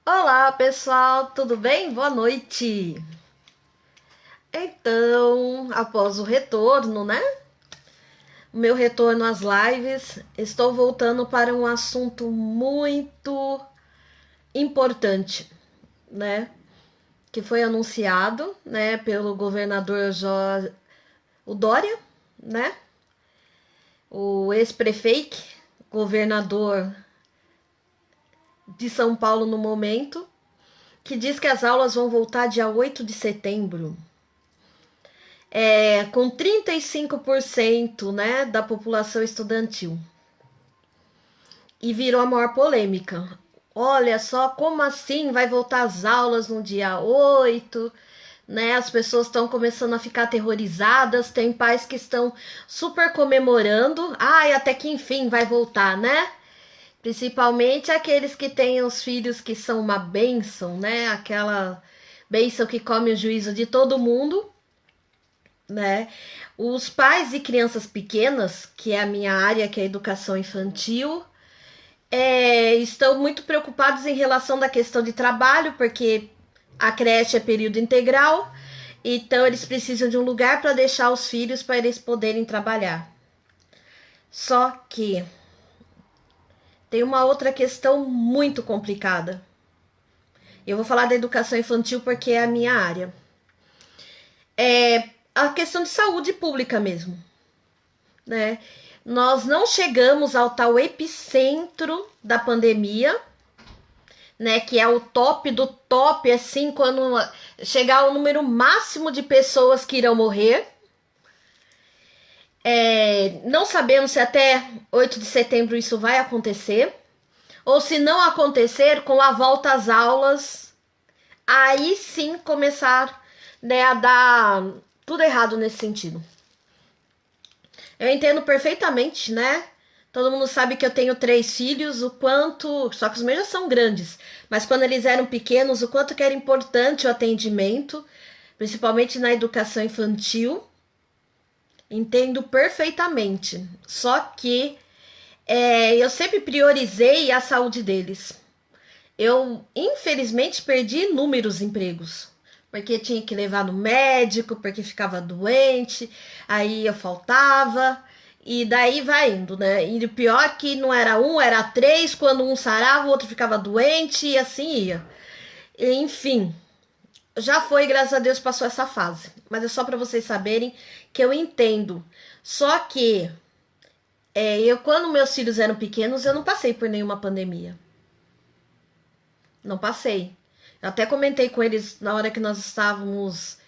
Olá, pessoal, tudo bem? Boa noite. Então, após o retorno, né? O meu retorno às lives, estou voltando para um assunto muito importante, né? Que foi anunciado, né, pelo governador o Dória, né? O ex-prefeito, governador de São Paulo no momento, que diz que as aulas vão voltar dia 8 de setembro. Com 35%, né, da população estudantil. E virou a maior polêmica. Olha só, como assim vai voltar às aulas no dia 8? Né? As pessoas estão começando a ficar aterrorizadas, tem pais que estão super comemorando. Ai, até que enfim vai voltar, né? Principalmente aqueles que têm os filhos que são uma bênção, né? Aquela bênção que come o juízo de todo mundo, né? Os pais de crianças pequenas, que é a minha área, que é a educação infantil, estão muito preocupados em relação da questão de trabalho, porque a creche é período integral, então eles precisam de um lugar para deixar os filhos para eles poderem trabalhar. Só que tem uma outra questão muito complicada. Eu vou falar da educação infantil porque é a minha área. É a questão de saúde pública mesmo, né? Nós não chegamos ao tal epicentro da pandemia, né? Que é o top do top, assim, quando chegar ao número máximo de pessoas que irão morrer. Não sabemos se até 8 de setembro isso vai acontecer, ou se não acontecer, com a volta às aulas, aí sim começar, né, a dar tudo errado nesse sentido. Eu entendo perfeitamente, né? Todo mundo sabe que eu tenho 3 filhos, o quanto. Só que os meus já são grandes. Mas quando eles eram pequenos, o quanto que era importante o atendimento, principalmente na educação infantil. Entendo perfeitamente. Só que eu sempre priorizei a saúde deles. Eu, infelizmente, perdi inúmeros empregos. Porque tinha que levar no médico, porque ficava doente, aí eu faltava, e daí vai indo, né? E o pior é que não era um, era 3, quando um sarava, o outro ficava doente, e assim ia. Enfim, já foi, graças a Deus, passou essa fase. Mas é só para vocês saberem que eu entendo. Só que quando meus filhos eram pequenos, eu não passei por nenhuma pandemia. Não passei. Eu até comentei com eles na hora que nós estávamos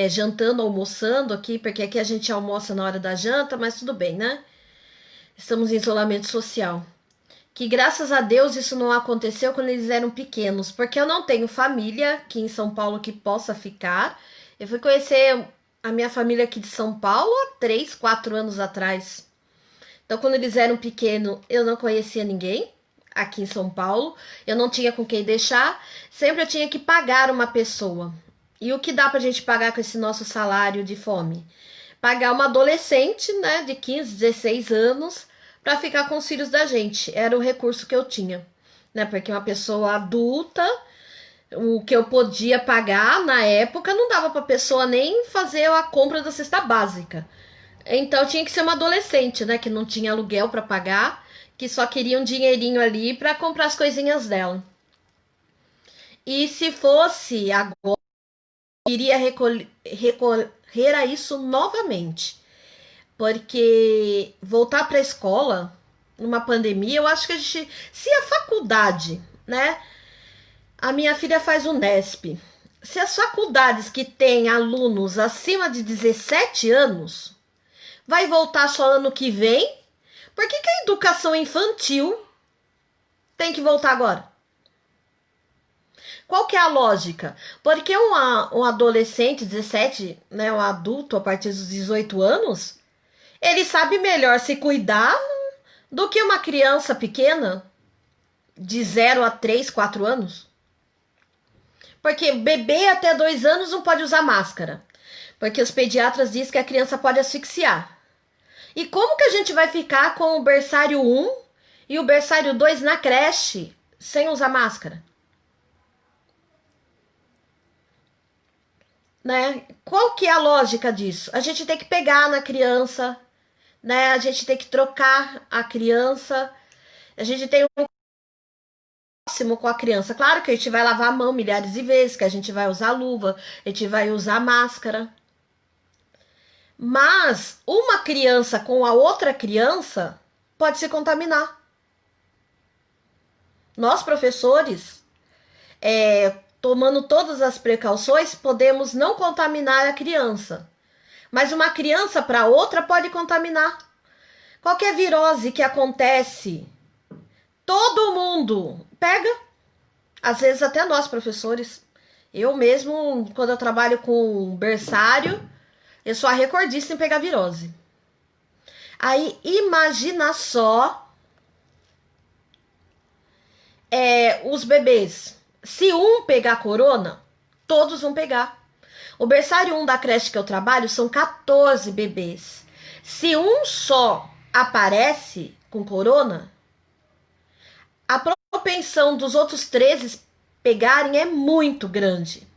jantando, almoçando aqui, porque aqui a gente almoça na hora da janta, mas tudo bem, né? Estamos em isolamento social. Que graças a Deus isso não aconteceu quando eles eram pequenos, porque eu não tenho família aqui em São Paulo que possa ficar. Eu fui conhecer a minha família aqui de São Paulo há 3, 4 anos atrás. Então, quando eles eram pequenos, eu não conhecia ninguém aqui em São Paulo, eu não tinha com quem deixar, sempre eu tinha que pagar uma pessoa. E o que dá pra gente pagar com esse nosso salário de fome? Pagar uma adolescente, né, de 15, 16 anos, para ficar com os filhos da gente. Era o recurso que eu tinha, né? Porque uma pessoa adulta, o que eu podia pagar na época não dava para pessoa nem fazer a compra da cesta básica. Então tinha que ser uma adolescente, né, que não tinha aluguel para pagar, que só queria um dinheirinho ali para comprar as coisinhas dela. E se fosse agora, eu iria recorrer a isso novamente. Porque voltar para a escola numa pandemia, eu acho que a gente. Se a faculdade, né? A minha filha faz o Nesp. Se as faculdades que têm alunos acima de 17 anos vai voltar só ano que vem, por que a educação infantil tem que voltar agora? Qual que é a lógica? Porque um adolescente, 17, né, um adulto a partir dos 18 anos, ele sabe melhor se cuidar do que uma criança pequena de 0 a 3, 4 anos. Porque bebê até 2 anos não pode usar máscara. Porque os pediatras dizem que a criança pode asfixiar. E como que a gente vai ficar com o berçário 1 e o berçário 2 na creche sem usar máscara? né? Qual que é a lógica disso? A gente tem que pegar na criança, né? A gente tem que trocar a criança, a gente tem um próximo com a criança. Claro que a gente vai lavar a mão milhares de vezes, que a gente vai usar luva, a gente vai usar máscara. Mas uma criança com a outra criança pode se contaminar. Nós, professores, tomando todas as precauções, podemos não contaminar a criança. Mas uma criança para outra pode contaminar. Qualquer virose que acontece, todo mundo pega. Às vezes até nós, professores. Eu mesmo, quando eu trabalho com berçário, eu sou a recordista em pegar virose. Aí, imagina só os bebês. Se um pegar corona, todos vão pegar. O berçário 1 da creche que eu trabalho são 14 bebês. Se um só aparece com corona, a propensão dos outros 13 pegarem é muito grande.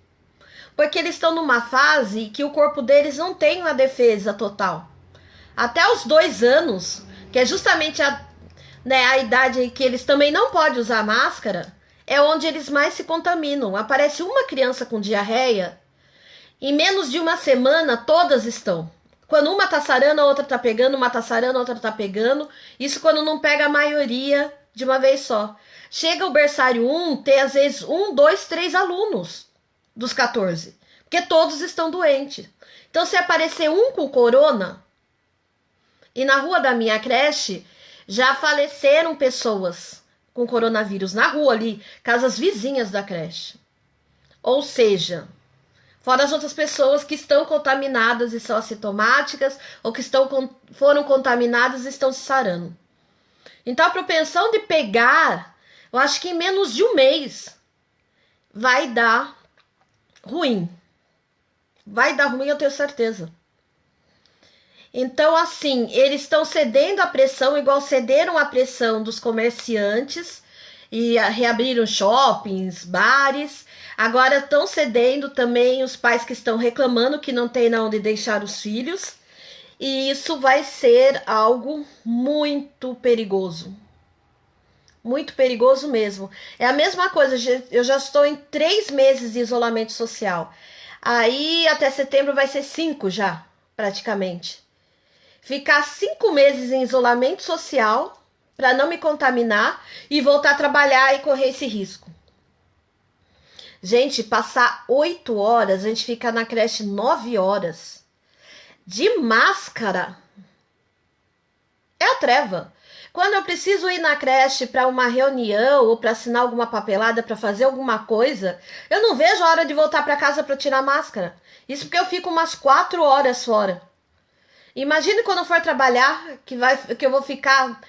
Porque eles estão numa fase que o corpo deles não tem uma defesa total. Até os 2 anos, que é justamente a idade em que eles também não podem usar máscara, é onde eles mais se contaminam. Aparece uma criança com diarreia, em menos de uma semana todas estão. Quando uma tá sarando, a outra tá pegando, uma tá sarando, a outra tá pegando. Isso quando não pega a maioria de uma vez só. Chega o berçário 1, tem às vezes 1, 2, 3 alunos dos 14, porque todos estão doentes. Então, se aparecer um com corona, e na rua da minha creche já faleceram pessoas com coronavírus na rua ali, casas vizinhas da creche. Ou seja, fora as outras pessoas que estão contaminadas e são assintomáticas, ou que foram contaminadas e estão se sarando. Então, a propensão de pegar, eu acho que em menos de um mês vai dar ruim. Vai dar ruim, eu tenho certeza. Então, assim, eles estão cedendo a pressão, igual cederam a pressão dos comerciantes e reabriram shoppings, bares. Agora estão cedendo também os pais que estão reclamando que não tem onde deixar os filhos. E isso vai ser algo muito perigoso. Muito perigoso mesmo. É a mesma coisa, eu já estou em 3 meses de isolamento social. Aí até setembro vai ser 5 já, praticamente. Ficar 5 meses em isolamento social para não me contaminar e voltar a trabalhar e correr esse risco. Gente, passar 8 horas, a gente fica na creche 9 horas. De máscara. É a treva. Quando eu preciso ir na creche para uma reunião ou para assinar alguma papelada, para fazer alguma coisa, eu não vejo a hora de voltar para casa para tirar a máscara. Isso porque eu fico umas 4 horas fora. Imagine quando eu for trabalhar, que eu vou ficar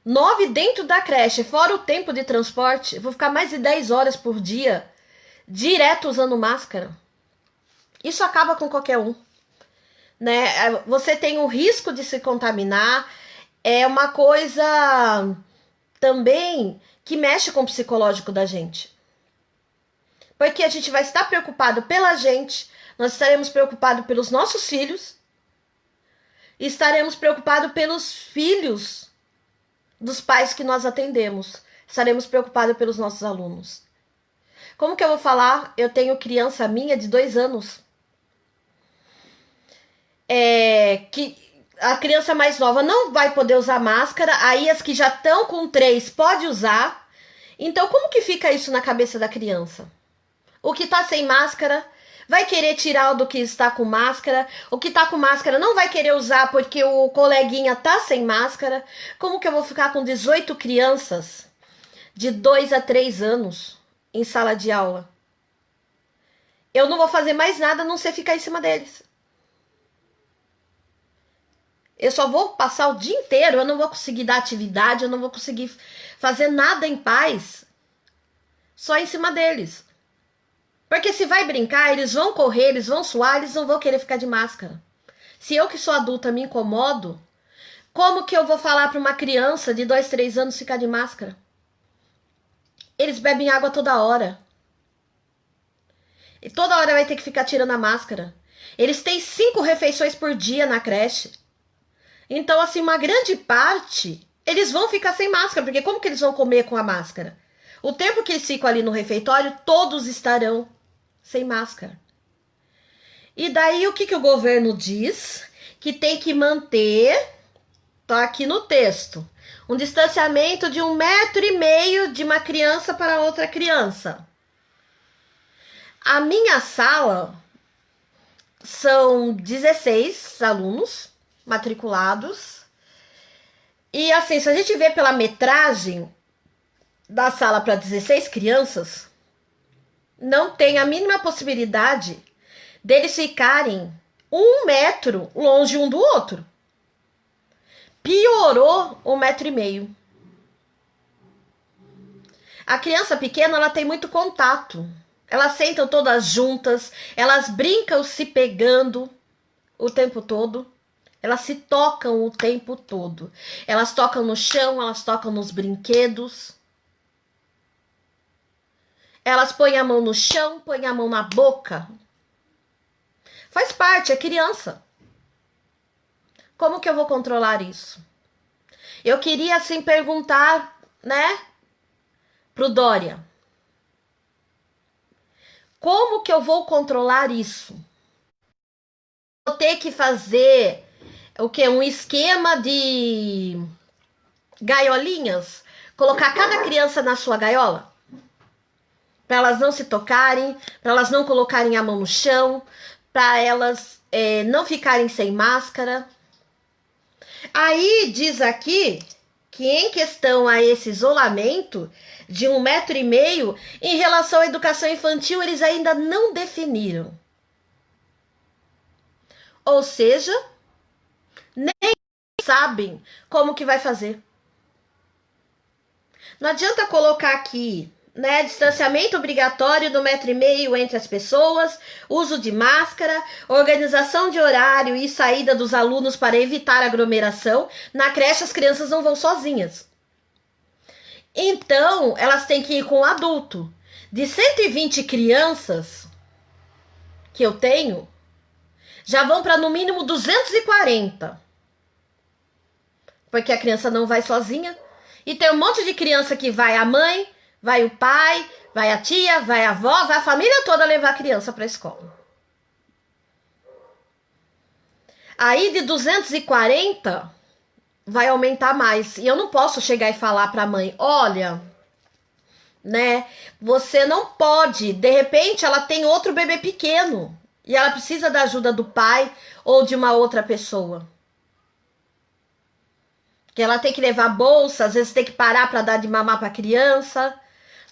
9 dentro da creche, fora o tempo de transporte. Eu vou ficar mais de 10 horas por dia, direto usando máscara. Isso acaba com qualquer um, né? Você tem o risco de se contaminar. É uma coisa também que mexe com o psicológico da gente. Porque a gente vai estar preocupado pela gente, nós estaremos preocupados pelos nossos filhos, e estaremos preocupados pelos filhos dos pais que nós atendemos. Estaremos preocupados pelos nossos alunos. Como que eu vou falar? Eu tenho criança minha de 2 anos. Que a criança mais nova não vai poder usar máscara. Aí as que já estão com 3 pode usar. Então como que fica isso na cabeça da criança? O que tá sem máscara vai querer tirar o do que está com máscara. O que tá com máscara não vai querer usar porque o coleguinha tá sem máscara. Como que eu vou ficar com 18 crianças de 2 a 3 anos em sala de aula? Eu não vou fazer mais nada a não ser ficar em cima deles. Eu só vou passar o dia inteiro, eu não vou conseguir dar atividade, eu não vou conseguir fazer nada em paz, só em cima deles. Porque se vai brincar, eles vão correr, eles vão suar, eles não vão querer ficar de máscara. Se eu que sou adulta me incomodo, como que eu vou falar para uma criança de 2, 3 anos ficar de máscara? Eles bebem água toda hora. E toda hora vai ter que ficar tirando a máscara. Eles têm 5 refeições por dia na creche. Então, assim, uma grande parte, eles vão ficar sem máscara, porque como que eles vão comer com a máscara? O tempo que eles ficam ali no refeitório, todos estarão sem máscara. E daí, o que o governo diz? Que tem que manter, tá aqui no texto, um distanciamento de 1,5 metro de uma criança para outra criança. A minha sala são 16 alunos matriculados. E assim, se a gente vê pela metragem da sala para 16 crianças, não tem a mínima possibilidade deles ficarem 1 metro longe um do outro. Piorou 1,5 metro. A criança pequena, ela tem muito contato. Elas sentam todas juntas, elas brincam se pegando o tempo todo. Elas se tocam o tempo todo. Elas tocam no chão, elas tocam nos brinquedos. Elas põem a mão no chão, põem a mão na boca. Faz parte, é criança. Como que eu vou controlar isso? Eu queria, assim, perguntar, né, pro Dória. Como que eu vou controlar isso? Vou ter que fazer o quê? Um esquema de gaiolinhas? Colocar cada criança na sua gaiola? Para elas não se tocarem, para elas não colocarem a mão no chão, para elas não ficarem sem máscara. Aí diz aqui que em questão a esse isolamento de 1,5 metro, em relação à educação infantil, eles ainda não definiram. Ou seja, nem sabem como que vai fazer. Não adianta colocar aqui, né, distanciamento obrigatório do 1,5 metro entre as pessoas, uso de máscara, organização de horário e saída dos alunos para evitar aglomeração. Na creche as crianças não vão sozinhas. Então, elas têm que ir com um adulto. De 120 crianças que eu tenho, já vão para no mínimo 240. Porque a criança não vai sozinha. E tem um monte de criança que vai a mãe, vai o pai, vai a tia, vai a avó, vai a família toda levar a criança para a escola. Aí de 240 vai aumentar mais. E eu não posso chegar e falar para a mãe, olha, né, você não pode, de repente ela tem outro bebê pequeno e ela precisa da ajuda do pai ou de uma outra pessoa. Que ela tem que levar bolsa, às vezes tem que parar para dar de mamar para a criança.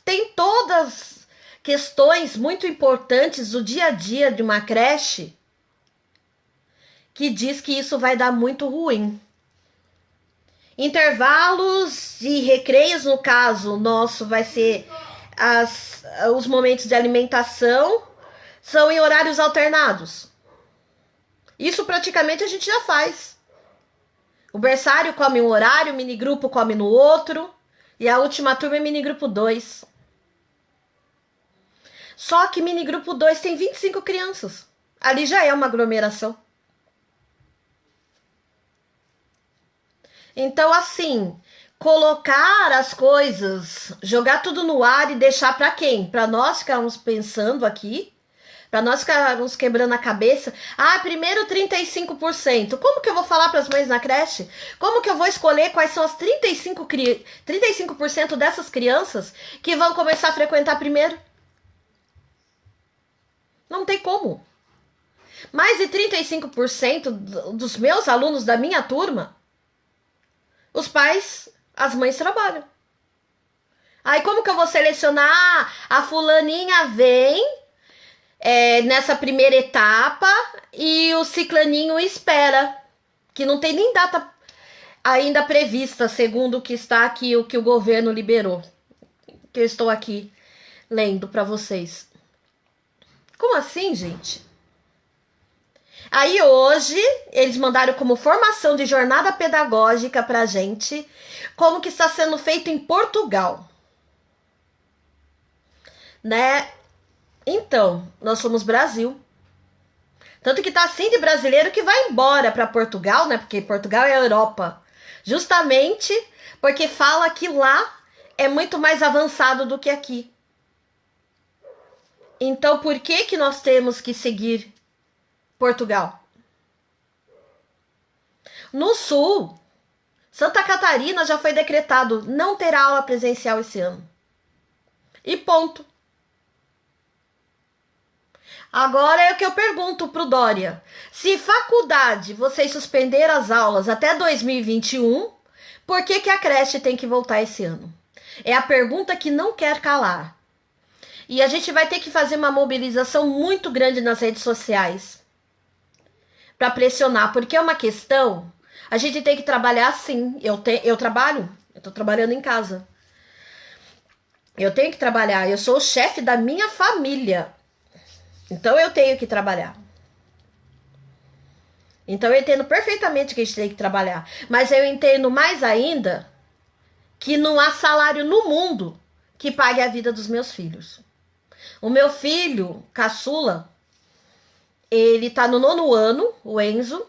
Tem todas questões muito importantes do dia a dia de uma creche que diz que isso vai dar muito ruim. Intervalos e recreios, no caso nosso, vai ser os momentos de alimentação, são em horários alternados. Isso praticamente a gente já faz. O berçário come um horário, o minigrupo come no outro, e a última turma é minigrupo 2. Só que minigrupo 2 tem 25 crianças. Ali já é uma aglomeração. Então, assim, colocar as coisas, jogar tudo no ar e deixar para quem? Para nós ficarmos pensando aqui, para nós ficarmos quebrando a cabeça. Ah, primeiro 35%. Como que eu vou falar para as mães na creche? Como que eu vou escolher quais são as 35% dessas crianças que vão começar a frequentar primeiro? Não tem como. Mais de 35% dos meus alunos da minha turma, os pais, as mães trabalham. Aí como que eu vou selecionar? A fulaninha vem nessa primeira etapa e o ciclaninho espera. Que não tem nem data ainda prevista, segundo o que está aqui, o que o governo liberou. Que eu estou aqui lendo para vocês. Como assim, gente? Aí hoje, eles mandaram como formação de jornada pedagógica pra gente, como que está sendo feito em Portugal. Né? Então, nós somos Brasil. Tanto que tá assim de brasileiro que vai embora para Portugal, né? Porque Portugal é a Europa. Justamente porque fala que lá é muito mais avançado do que aqui. Então, por que que nós temos que seguir Portugal? No sul, Santa Catarina já foi decretado não ter aula presencial esse ano. E ponto. Agora é o que eu pergunto pro Dória. Se faculdade vocês suspenderam as aulas até 2021, por que que a creche tem que voltar esse ano? É a pergunta que não quer calar. E a gente vai ter que fazer uma mobilização muito grande nas redes sociais para pressionar, porque é uma questão. A gente tem que trabalhar sim. Eu trabalho, eu tô trabalhando em casa. Eu tenho que trabalhar, eu sou o chefe da minha família. Então eu tenho que trabalhar. Então eu entendo perfeitamente que a gente tem que trabalhar. Mas eu entendo mais ainda que não há salário no mundo que pague a vida dos meus filhos. O meu filho, caçula, ele tá no 9º ano, o Enzo,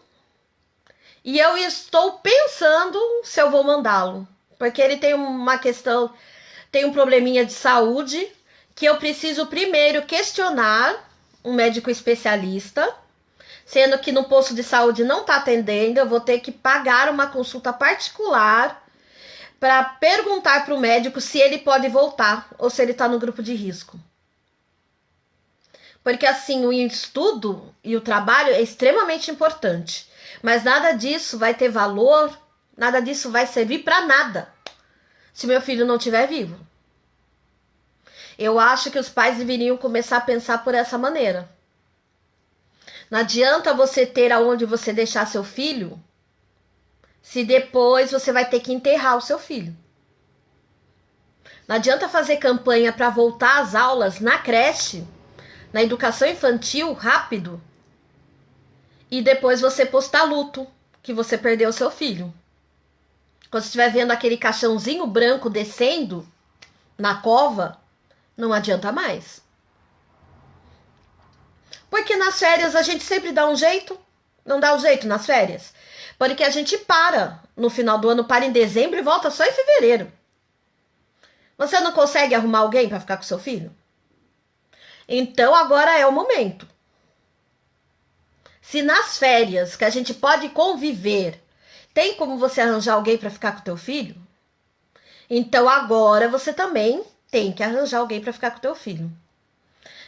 e eu estou pensando se eu vou mandá-lo. Porque ele tem uma questão, tem um probleminha de saúde, que eu preciso primeiro questionar um médico especialista, sendo que no posto de saúde não tá atendendo, eu vou ter que pagar uma consulta particular para perguntar para o médico se ele pode voltar ou se ele tá no grupo de risco. Porque assim, o estudo e o trabalho é extremamente importante. Mas nada disso vai ter valor, nada disso vai servir para nada se meu filho não estiver vivo. Eu acho que os pais deveriam começar a pensar por essa maneira. Não adianta você ter aonde você deixar seu filho, se depois você vai ter que enterrar o seu filho. Não adianta fazer campanha para voltar às aulas na creche, na educação infantil, rápido, e depois você postar luto, que você perdeu o seu filho. Quando você estiver vendo aquele caixãozinho branco descendo na cova, não adianta mais. Porque nas férias a gente sempre dá um jeito, não dá um jeito nas férias. Porque a gente para no final do ano, para em dezembro e volta só em fevereiro. Você não consegue arrumar alguém para ficar com seu filho? Então agora é o momento. Se nas férias que a gente pode conviver, tem como você arranjar alguém para ficar com teu filho? Então agora você também tem que arranjar alguém para ficar com teu filho.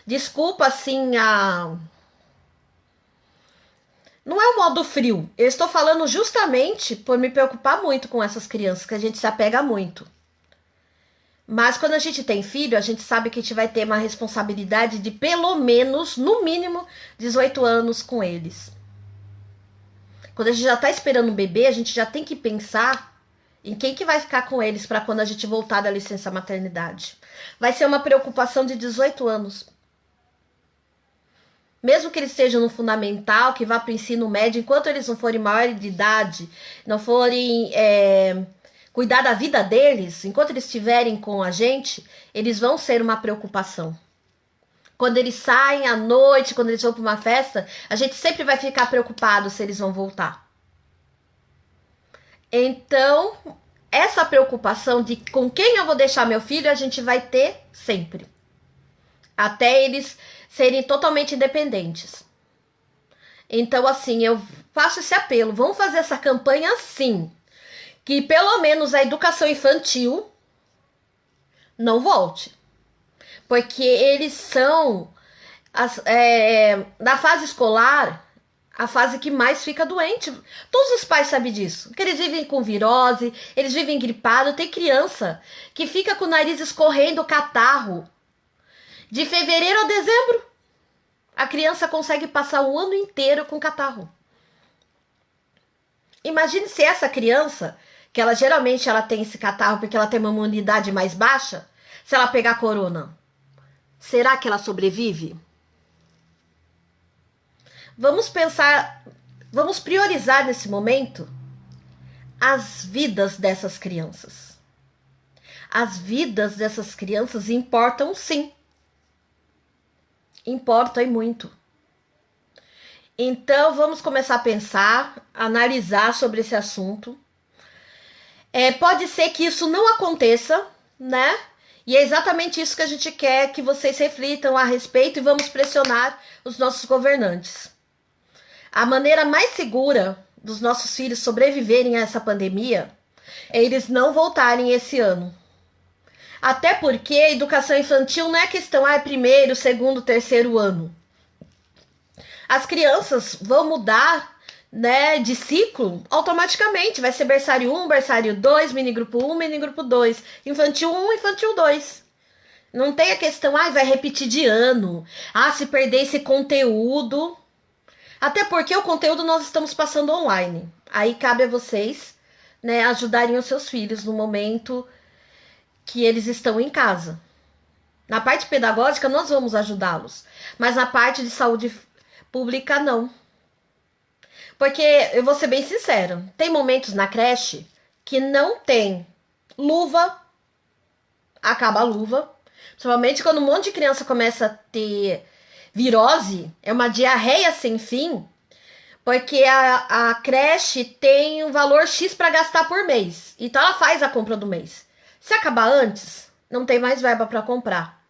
Desculpa assim Não é o modo frio. Eu estou falando justamente por me preocupar muito com essas crianças, que a gente se apega muito. Mas quando a gente tem filho, a gente sabe que a gente vai ter uma responsabilidade de pelo menos, no mínimo, 18 anos com eles. Quando a gente já tá esperando um bebê, a gente já tem que pensar em quem que vai ficar com eles para quando a gente voltar da licença maternidade. Vai ser uma preocupação de 18 anos. Mesmo que eles estejam no fundamental, que vá para o ensino médio, enquanto eles não forem maiores de idade, não forem cuidar da vida deles, enquanto eles estiverem com a gente, eles vão ser uma preocupação. Quando eles saem à noite, quando eles vão para uma festa, a gente sempre vai ficar preocupado se eles vão voltar. Então, essa preocupação de com quem eu vou deixar meu filho, a gente vai ter sempre. Até eles serem totalmente independentes. Então, assim, eu faço esse apelo. Vamos fazer essa campanha assim. Que pelo menos a educação infantil não volte. Porque eles são, na fase escolar, a fase que mais fica doente. Todos os pais sabem disso. Que eles vivem com virose, eles vivem gripados. Tem criança que fica com o nariz escorrendo, catarro. De fevereiro a dezembro, a criança consegue passar o ano inteiro com catarro. Imagine se essa criança, que ela geralmente ela tem esse catarro porque ela tem uma imunidade mais baixa, se ela pegar corona, será que ela sobrevive? Vamos pensar, vamos priorizar nesse momento as vidas dessas crianças. As vidas dessas crianças importam sim. Importa e muito. Então, vamos começar a pensar, analisar sobre esse assunto. Pode ser que isso não aconteça, né? E é exatamente isso que a gente quer que vocês reflitam a respeito e vamos pressionar os nossos governantes. A maneira mais segura dos nossos filhos sobreviverem a essa pandemia é eles não voltarem esse ano. Até porque a educação infantil não é questão, primeiro, segundo, terceiro ano. As crianças vão mudar, né, de ciclo automaticamente. Vai ser berçário 1, berçário 2, minigrupo 1, minigrupo 2, infantil 1, infantil 2. Não tem a questão, vai repetir de ano. Se perder esse conteúdo. Até porque o conteúdo nós estamos passando online. Aí cabe a vocês, né, ajudarem os seus filhos no momento que eles estão em casa. Na parte pedagógica nós vamos ajudá-los, mas na parte de saúde pública não. Porque eu vou ser bem sincera, tem momentos na creche que não tem luva, acaba a luva, principalmente quando um monte de criança começa a ter virose, é uma diarreia sem fim, porque a creche tem um valor X para gastar por mês, então ela faz a compra do mês. Se acabar antes, não tem mais verba para comprar.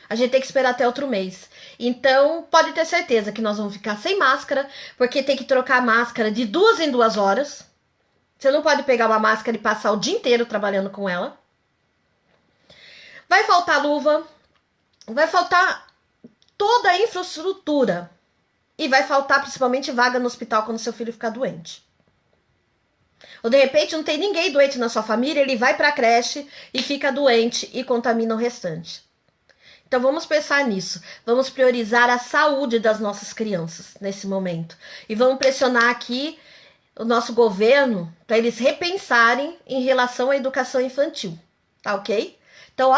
A gente tem que esperar até outro mês. Então, pode ter certeza que nós vamos ficar sem máscara, porque tem que trocar a máscara de 2 em 2 horas. Você não pode pegar uma máscara e passar o dia inteiro trabalhando com ela. Vai faltar luva, vai faltar toda a infraestrutura. E vai faltar principalmente vaga no hospital quando seu filho ficar doente. Ou de repente não tem ninguém doente na sua família, ele vai para a creche e fica doente e contamina o restante. Então vamos pensar nisso, vamos priorizar a saúde das nossas crianças nesse momento. E vamos pressionar aqui o nosso governo para eles repensarem em relação à educação infantil, tá ok? Então,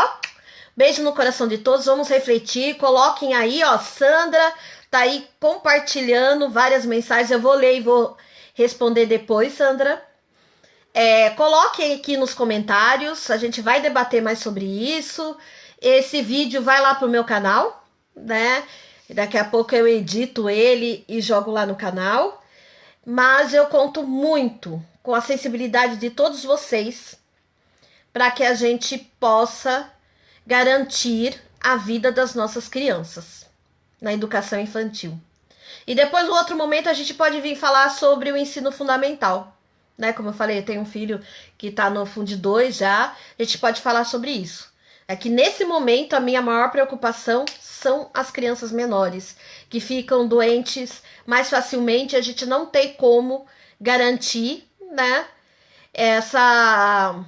beijo no coração de todos, vamos refletir, coloquem aí, Sandra tá aí compartilhando várias mensagens, eu vou ler e vou responder depois, Sandra. Coloquem aqui nos comentários, a gente vai debater mais sobre isso. Esse vídeo vai lá pro meu canal, né? Daqui a pouco eu edito ele e jogo lá no canal. Mas eu conto muito com a sensibilidade de todos vocês para que a gente possa garantir a vida das nossas crianças na educação infantil. E depois, no outro momento, a gente pode vir falar sobre o ensino fundamental, né? Como eu falei, eu tenho um filho que está no Fundo 2 já, a gente pode falar sobre isso. É que nesse momento a minha maior preocupação são as crianças menores, que ficam doentes mais facilmente, a gente não tem como garantir, né, essa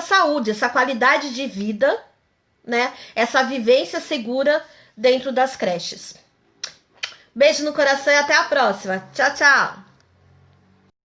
saúde, essa qualidade de vida, né, essa vivência segura dentro das creches. Beijo no coração e até a próxima. Tchau, tchau!